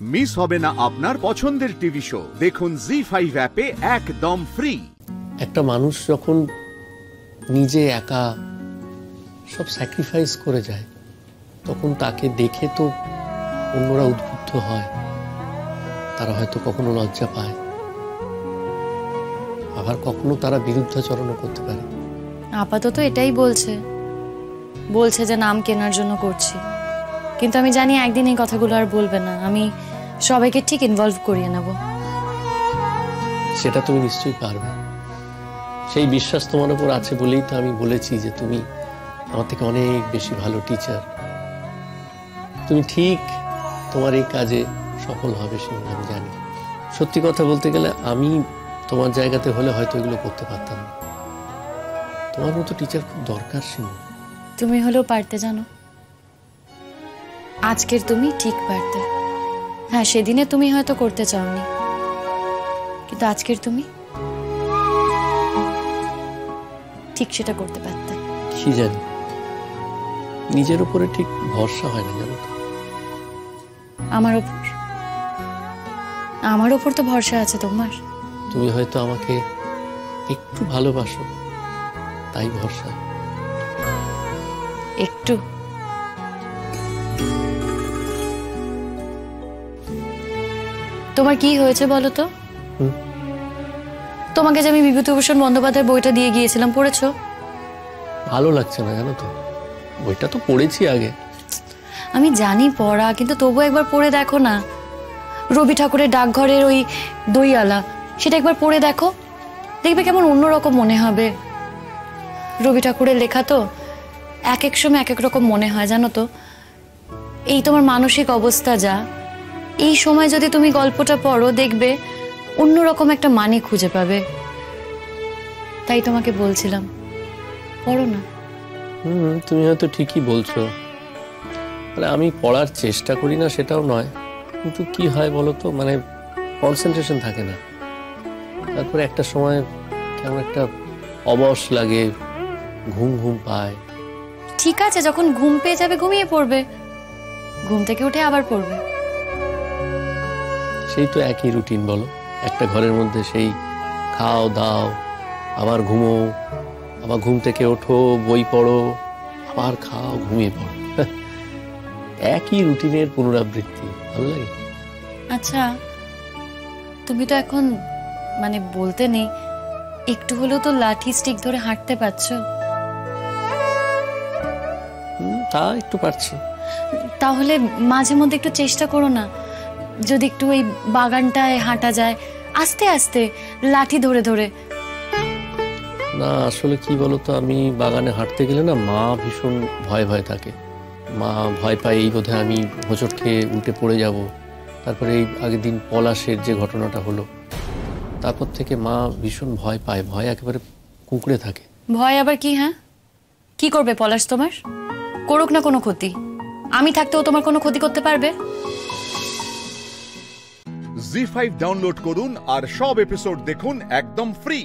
Miss হবে না আপনার পছন্দের টিভি শো। দেখুন জি5 অ্যাপে একদম ফ্রি। একটা মানুষ যখন নিজে একা সব স্যাক্রিফাইস করে যায় তখন তাকে দেখে তো অন্যরা উদ্বুদ্ধ হয়, তারা হয়তো কখনো লজ্জা পায়, আবার কখনো তারা বিরুদ্ধাচরণও করতে পারে। আপাতত এটাই বলছে যে নাম কেনার জন্য করছি, কিন্তু আমি জানি একদিন এই কথাগুলো আর বলবে না। আমি সবাইকে ঠিক ইনভলভ করিয়ে নেব। সেটা তুমি নিশ্চয়ই পারবে, সেই বিশ্বাস তোমার উপর আছে বলেই তো আমি বলেছি যে তুমি আমার থেকে অনেক বেশি ভালো টিচার। তুমি ঠিক তোমার এই কাজে সফল হবে সেটা আমি জানি। সত্যি কথা বলতে গেলে আমি তোমার জায়গাতে হলে হয়তো এগুলো করতে পারতাম না। তোমার মতো টিচার খুব দরকার ছিল। তুমি হলেও পারতে, জানো, আজকের তুমি ঠিক পারতে। হ্যাঁ, সেদিনে তুমি হয়তো করতে চাওনি, কিন্তু আজকের তুমি ঠিক সেটা করতে পারতে। কি জানি, নিজের উপরে ঠিক ভরসা হয় না, জানো তো। আমার ওপর তো ভরসা আছে তোমার। তুমি হয়তো আমাকে একটু ভালোবাসো, তাই ভরসা। একটু? তোমার কি হয়েছে বলো তো? তোমাকে যে আমি বিভূতিভূষণ বন্দ্যোপাধ্যায়ের বইটা দিয়ে গিয়েছিলাম, পড়েছো? ভালো লাগছে না, জানো তো। বইটা তো পড়েছি আগে। আমি জানি পড়া, কিন্তু তবু একবার পড়ে দেখো না। রবি ঠাকুরের ডাকঘরের ওই দইয়ালা, সেটা একবার পড়ে দেখো, দেখবে কেমন অন্যরকম মনে হবে। রবি ঠাকুরের লেখা তো এক এক সময় এক এক রকম মনে হয়, জানো তো। এই তোমার মানসিক অবস্থা যা, এই সময় যদি তুমি গল্পটা পড়ো, দেখবে অন্যরকম একটা মানে খুঁজে পাবে। তাই তোমাকে বলছিলাম, পড়ো না। তুমি হয়তো ঠিকই বলছো। মানে আমি পড়ার চেষ্টা করি না সেটাও নয়, কিন্তু কি হয় বলো তো, মানে কনসেন্ট্রেশন থাকে না। তারপরে একটা সময় কেমন একটা অবশ লাগে, ঘুম ঘুম পায়। ঠিক আছে, যখন ঘুম পেয়ে যাবে ঘুমিয়ে পড়বে, ঘুম থেকে উঠে আবার পড়বে। সেই তো একই রুটিন বলো, একটা ঘরের মধ্যে সেই খাও দাও, আবার ঘুমো, আবার ঘুম থেকে ওঠো, বই পড়ো, আবার খাও, ঘুমিয়ে পড়ো। একই রুটিনের পুনরাবৃত্তি। ভালো লাগে? আচ্ছা, তুমি তো এখন মানে বলতে নেই, একটু হলেও তো লাঠি স্টিক ধরে হাঁটতে পারছো। তা একটু পারছি। তাহলে মাঝে মধ্যে একটু চেষ্টা করো না, যদি একটু ওই বাগানটায় হাঁটা যায় আস্তে আস্তে, লাঠি ধরে ধরে। না, আসলে কি বলতো, আমি বাগানে হাঁটতে গেলে না মা ভীষণ ভয় ভয় থাকে। মা ভয় পায় এই বোধহয় আমি হোঁচট খেয়ে উল্টে পড়ে যাব। তারপরে এই আগের দিন পলাশের যে ঘটনাটা হলো, তারপর থেকে মা ভীষণ ভয় পায়, ভয় একেবারে কুঁকড়ে থাকে। ভয় আবার কি? হ্যাঁ, কি করবে পলাশ তোমার? করুক না কোনো ক্ষতি, আমি থাকতেও তোমার কোনো ক্ষতি করতে পারবে? জি5 ডাউনলোড করুন আর সব এপিসোড দেখুন একদম ফ্রি।